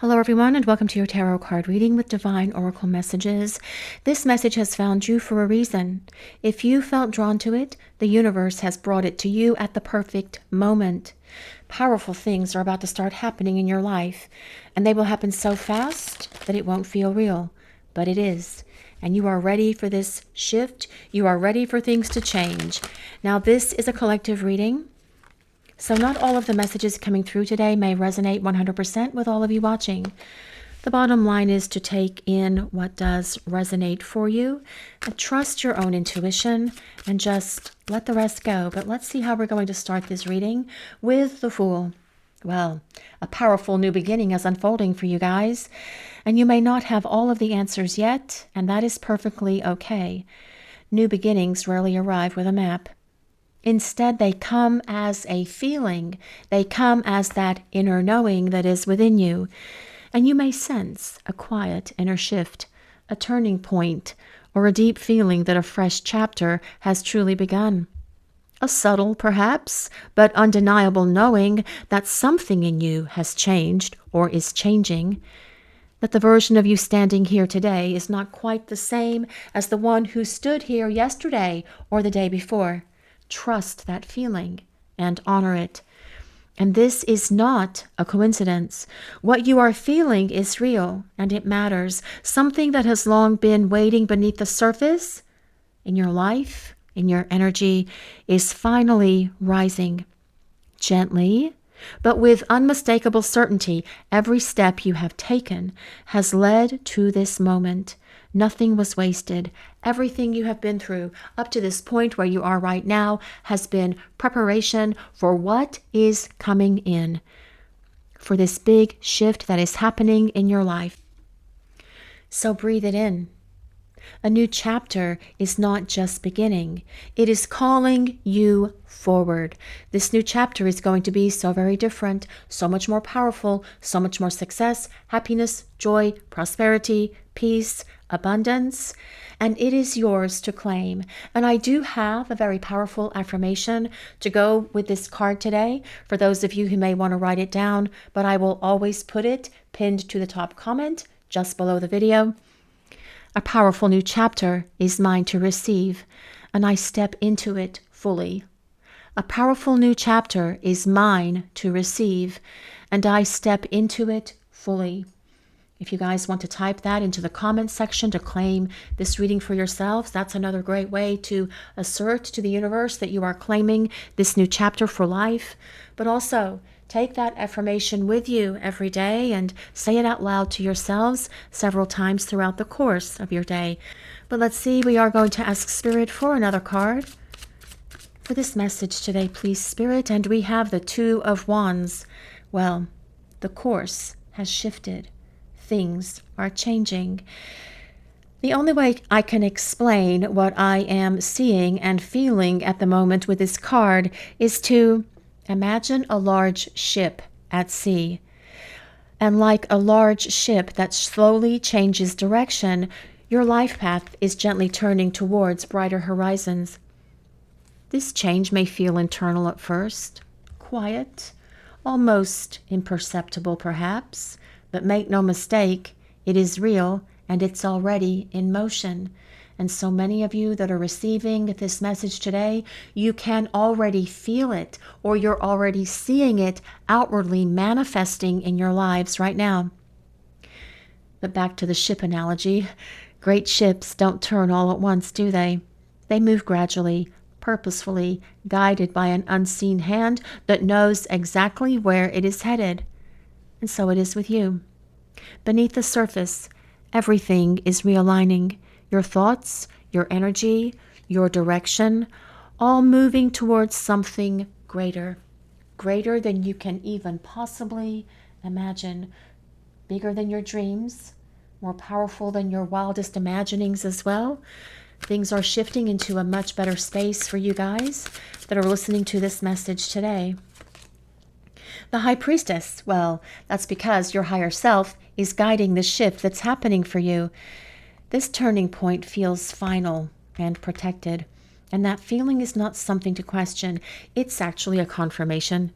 Hello, everyone, and welcome to your tarot card reading with Divine Oracle Messages. This message has found you for a reason. If you felt drawn to it, the universe has brought it to you at the perfect moment. Powerful things are about to start happening in your life, and they will happen so fast that it won't feel real, but it is. And you are ready for this shift. You are ready for things to change. Now, this is a collective reading. So not all of the messages coming through today may resonate 100% with all of you watching. The bottom line is to take in what does resonate for you, and trust your own intuition, and just let the rest go. But let's see how we're going to start this reading with the Fool. Well, a powerful new beginning is unfolding for you guys, and you may not have all of the answers yet, and that is perfectly okay. New beginnings rarely arrive with a map. Instead, they come as a feeling. They come as that inner knowing that is within you. And you may sense a quiet inner shift, a turning point, or a deep feeling that a fresh chapter has truly begun. A subtle, perhaps, but undeniable knowing that something in you has changed or is changing. That the version of you standing here today is not quite the same as the one who stood here yesterday or the day before. Trust that feeling and honor it. And this is not a coincidence. What you are feeling is real and it matters. Something that has long been waiting beneath the surface in your life, in your energy, is finally rising. Gently, but with unmistakable certainty, every step you have taken has led to this moment. Nothing was wasted. Everything you have been through up to this point where you are right now has been preparation for what is coming in, for this big shift that is happening in your life. So breathe it in. A new chapter is not just beginning. It is calling you forward. This new chapter is going to be so very different, so much more powerful, so much more success, happiness, joy, prosperity, peace, abundance, and it is yours to claim. And I do have a very powerful affirmation to go with this card today for those of you who may want to write it down, but I will always put it pinned to the top comment just below the video. A powerful new chapter is mine to receive, and I step into it fully. A powerful new chapter is mine to receive, and I step into it fully. If you guys want to type that into the comment section to claim this reading for yourselves, that's another great way to assert to the universe that you are claiming this new chapter for life. But also, take that affirmation with you every day and say it out loud to yourselves several times throughout the course of your day. But let's see, we are going to ask Spirit for another card for this message today, please, Spirit. And we have the Two of Wands. Well, the course has shifted. Things are changing. The only way I can explain what I am seeing and feeling at the moment with this card is to imagine a large ship at sea. And like a large ship that slowly changes direction, your life path is gently turning towards brighter horizons. This change may feel internal at first, quiet, almost imperceptible perhaps, but make no mistake, it is real and it's already in motion. And so many of you that are receiving this message today, you can already feel it, or you're already seeing it outwardly manifesting in your lives right now. But back to the ship analogy, great ships don't turn all at once, do they? They move gradually, purposefully, guided by an unseen hand that knows exactly where it is headed. And so it is with you. Beneath the surface, everything is realigning. Your thoughts, your energy, your direction, all moving towards something greater. Greater than you can even possibly imagine. Bigger than your dreams. More powerful than your wildest imaginings as well. Things are shifting into a much better space for you guys that are listening to this message today. The High Priestess, well, that's because your higher self is guiding the shift that's happening for you. This turning point feels final and protected, and that feeling is not something to question. It's actually a confirmation.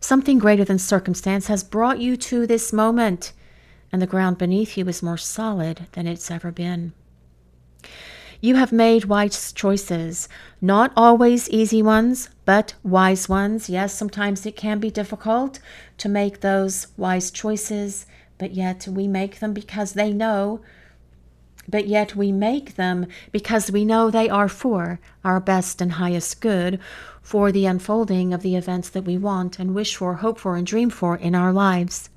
Something greater than circumstance has brought you to this moment. and the ground beneath you is more solid than it's ever been. You have made wise choices, not always easy ones, but wise ones. Yes, sometimes it can be difficult to make those wise choices, but yet we make them because we know they are for our best and highest good, for the unfolding of the events that we want and wish for, hope for, and dream for in our lives.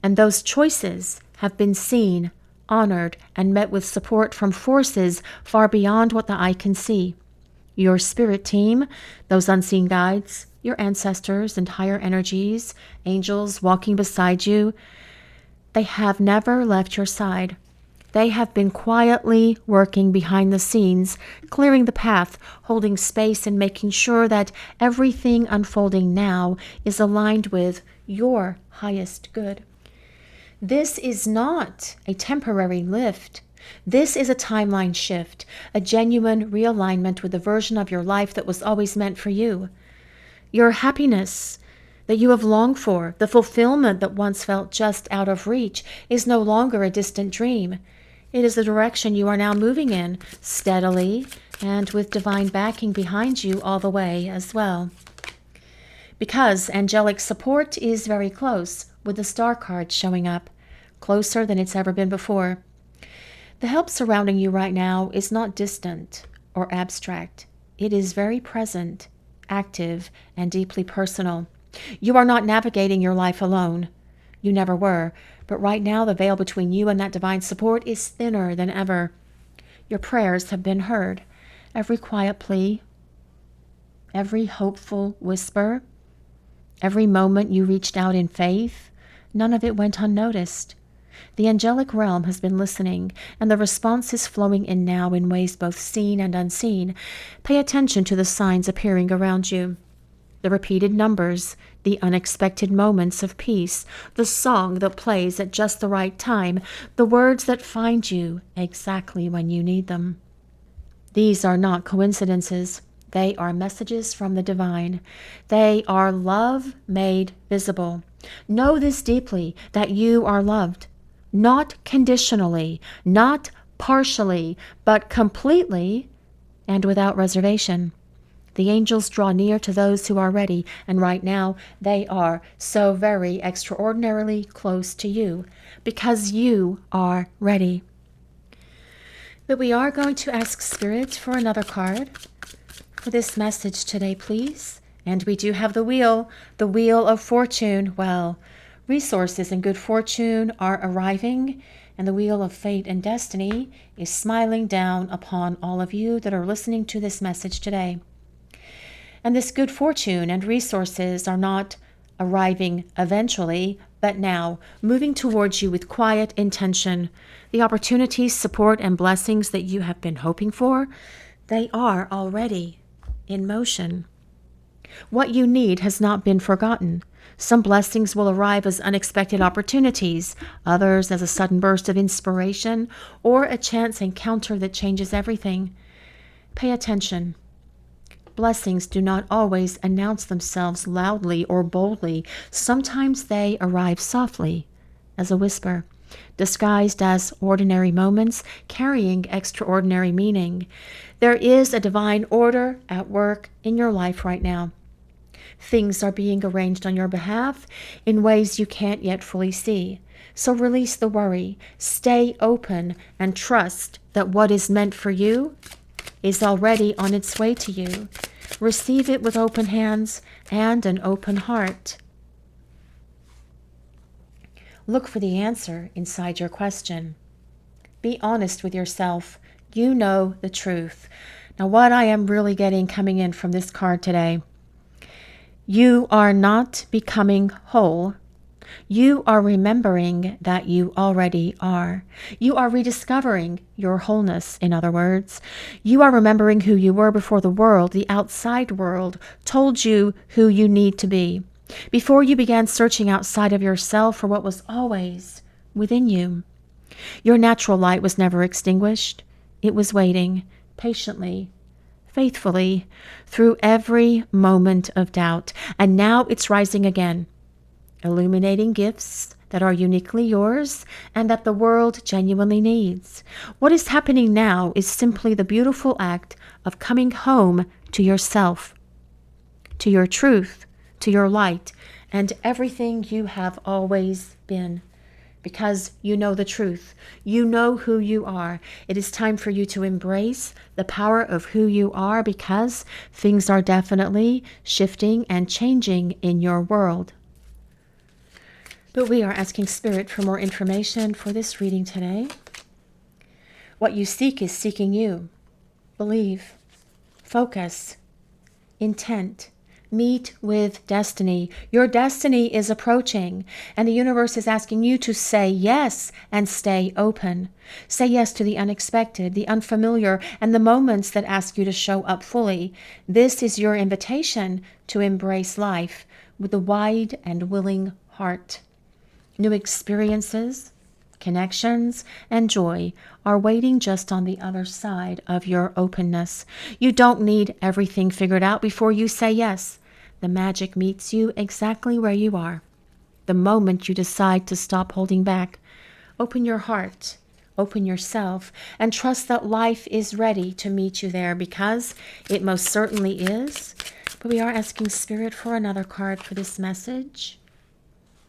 And those choices have been seen, honored, and met with support from forces far beyond what the eye can see. Your spirit team, those unseen guides, your ancestors and higher energies, angels walking beside you, they have never left your side. They have been quietly working behind the scenes, clearing the path, holding space, and making sure that everything unfolding now is aligned with your highest good. This is not a temporary lift. This is a timeline shift, a genuine realignment with the version of your life that was always meant for you. Your happiness that you have longed for, the fulfillment that once felt just out of reach, is no longer a distant dream. It is the direction you are now moving in, steadily and with divine backing behind you all the way as well. Because angelic support is very close, with the star card showing up, closer than it's ever been before. The help surrounding you right now is not distant or abstract. It is very present, active, and deeply personal. You are not navigating your life alone. You never were, but right now the veil between you and that divine support is thinner than ever. Your prayers have been heard. Every quiet plea, every hopeful whisper, every moment you reached out in faith, none of it went unnoticed. The angelic realm has been listening, and the response is flowing in now in ways both seen and unseen. Pay attention to the signs appearing around you. The repeated numbers, the unexpected moments of peace, the song that plays at just the right time, the words that find you exactly when you need them. These are not coincidences. They are messages from the divine. They are love made visible. Know this deeply, that you are loved. Not conditionally, not partially, but completely and without reservation. The angels draw near to those who are ready, and right now they are so very extraordinarily close to you because you are ready. But we are going to ask Spirit for another card for this message today, please. And we do have the Wheel of Fortune. Well, resources and good fortune are arriving, and the Wheel of Fate and Destiny is smiling down upon all of you that are listening to this message today. And this good fortune and resources are not arriving eventually, but now, moving towards you with quiet intention. The opportunities, support, and blessings that you have been hoping for, they are already in motion. What you need has not been forgotten. Some blessings will arrive as unexpected opportunities, others as a sudden burst of inspiration, or a chance encounter that changes everything. Pay attention. Blessings do not always announce themselves loudly or boldly. Sometimes they arrive softly, as a whisper, disguised as ordinary moments, carrying extraordinary meaning. There is a divine order at work in your life right now. Things are being arranged on your behalf in ways you can't yet fully see. So release the worry, stay open, and trust that what is meant for you is already on its way to you. Receive it with open hands and an open heart. Look for the answer inside your question. Be honest with yourself. You know the truth. Now, what I am really getting coming in from this card today, you are not becoming whole. You are remembering that you already are. You are rediscovering your wholeness, in other words. You are remembering who you were before the world, the outside world, told you who you need to be. Before you began searching outside of yourself for what was always within you. Your natural light was never extinguished. It was waiting patiently, faithfully, through every moment of doubt. And now it's rising again, illuminating gifts that are uniquely yours and that the world genuinely needs. What is happening now is simply the beautiful act of coming home to yourself, to your truth, to your light, and everything you have always been. Because you know the truth. You know who you are. It is time for you to embrace the power of who you are, because things are definitely shifting and changing in your world. But we are asking Spirit for more information for this reading today. What you seek is seeking you. Believe. Focus. Intent. Meet with destiny. Your destiny is approaching, and the universe is asking you to say yes and stay open. Say yes to the unexpected, the unfamiliar, and the moments that ask you to show up fully. This is your invitation to embrace life with a wide and willing heart. New experiences, connections, and joy are waiting just on the other side of your openness. You don't need everything figured out before you say yes. The magic meets you exactly where you are. The moment you decide to stop holding back, open your heart, open yourself, and trust that life is ready to meet you there, because it most certainly is. But we are asking Spirit for another card for this message.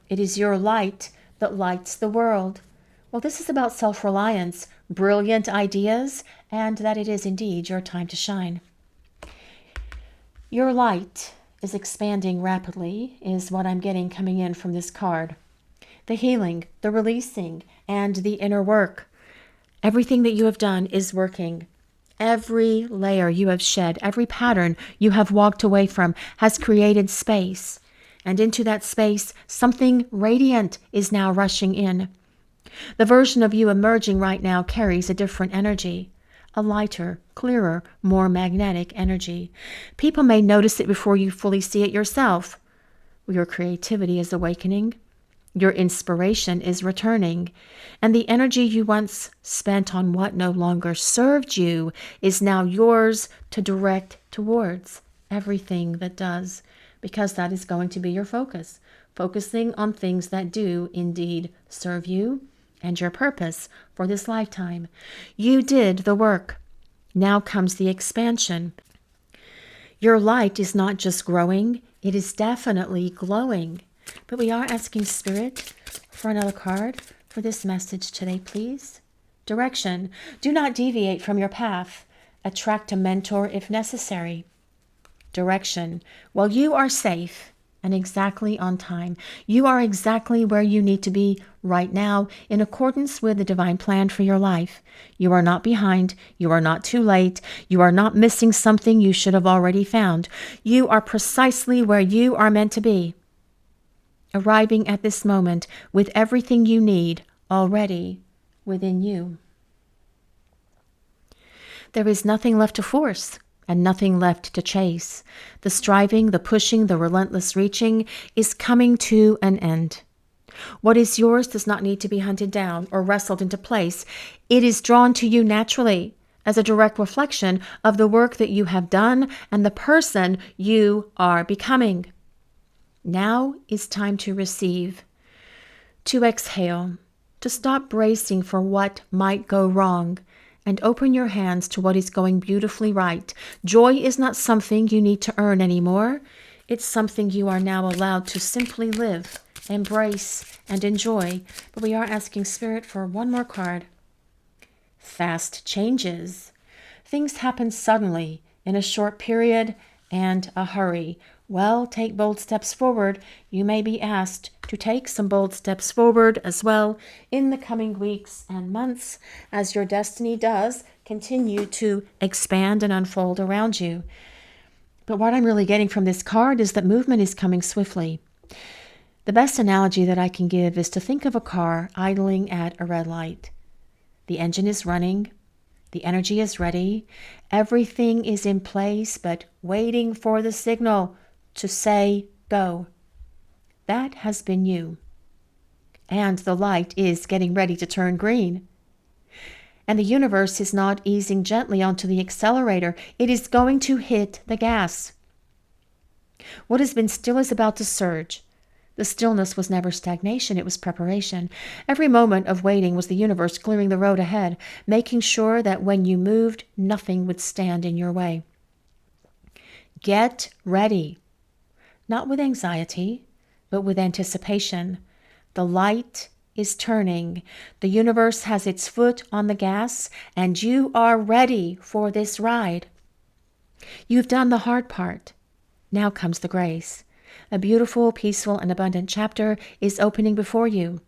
It is your light that lights the world. Well, this is about self-reliance, brilliant ideas, and that it is indeed your time to shine. Your light is expanding rapidly, is what I'm getting coming in from this card. The healing, the releasing, and the inner work. Everything that you have done is working. Every layer you have shed, every pattern you have walked away from has created space. And into that space, something radiant is now rushing in. The version of you emerging right now carries a different energy. A lighter, clearer, more magnetic energy. People may notice it before you fully see it yourself. Your creativity is awakening. Your inspiration is returning. And the energy you once spent on what no longer served you is now yours to direct towards everything that does, because that is going to be your focus. Focusing on things that do indeed serve you and your purpose for this lifetime. You did the work. Now comes the expansion. Your light is not just growing, it is definitely glowing. But we are asking Spirit for another card for this message today, please. Direction. Do not deviate from your path. Attract a mentor if necessary. Direction. Well, you are safe and exactly on time. You are exactly where you need to be right now, in accordance with the divine plan for your life. You are not behind. You are not too late. You are not missing something you should have already found. You are precisely where you are meant to be, arriving at this moment with everything you need already within you. There is nothing left to force and nothing left to chase. The striving, the pushing, the relentless reaching is coming to an end. What is yours does not need to be hunted down or wrestled into place. It is drawn to you naturally as a direct reflection of the work that you have done and the person you are becoming. Now is time to receive, to exhale, to stop bracing for what might go wrong, and open your hands to what is going beautifully right. Joy is not something you need to earn anymore. It's something you are now allowed to simply live, embrace, and enjoy. But we are asking Spirit for one more card. Fast changes. Things happen suddenly, in a short period, and a hurry. Well, take bold steps forward. You may be asked to take some bold steps forward as well in the coming weeks and months, as your destiny does continue to expand and unfold around you. But what I'm really getting from this card is that movement is coming swiftly. The best analogy that I can give is to think of a car idling at a red light. The engine is running. The energy is ready. Everything is in place, but waiting for the signal to say go. That has been you. And the light is getting ready to turn green. And the universe is not easing gently onto the accelerator. It is going to hit the gas. What has been still is about to surge. The stillness was never stagnation, it was preparation. Every moment of waiting was the universe clearing the road ahead, making sure that when you moved, nothing would stand in your way. Get ready, not with anxiety, but with anticipation. The light is turning. The universe has its foot on the gas, and you are ready for this ride. You've done the hard part. Now comes the grace. A beautiful, peaceful, and abundant chapter is opening before you,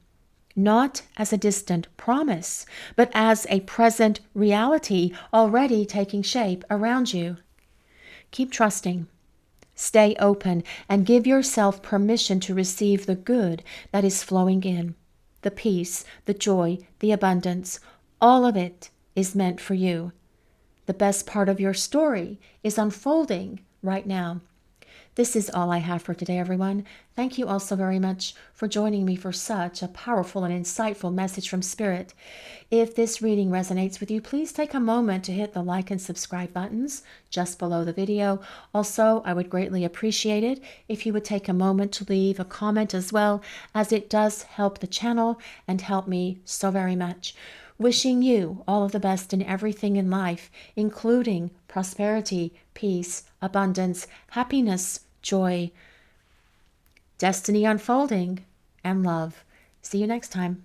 not as a distant promise, but as a present reality already taking shape around you. Keep trusting. Stay open and give yourself permission to receive the good that is flowing in. The peace, the joy, the abundance, all of it is meant for you. The best part of your story is unfolding right now. This is all I have for today, everyone. Thank you all so very much for joining me for such a powerful and insightful message from Spirit. If this reading resonates with you, please take a moment to hit the like and subscribe buttons just below the video. Also, I would greatly appreciate it if you would take a moment to leave a comment as well, as it does help the channel and help me so very much. Wishing you all of the best in everything in life, including prosperity, peace, abundance, happiness, joy, destiny unfolding, and love. See you next time.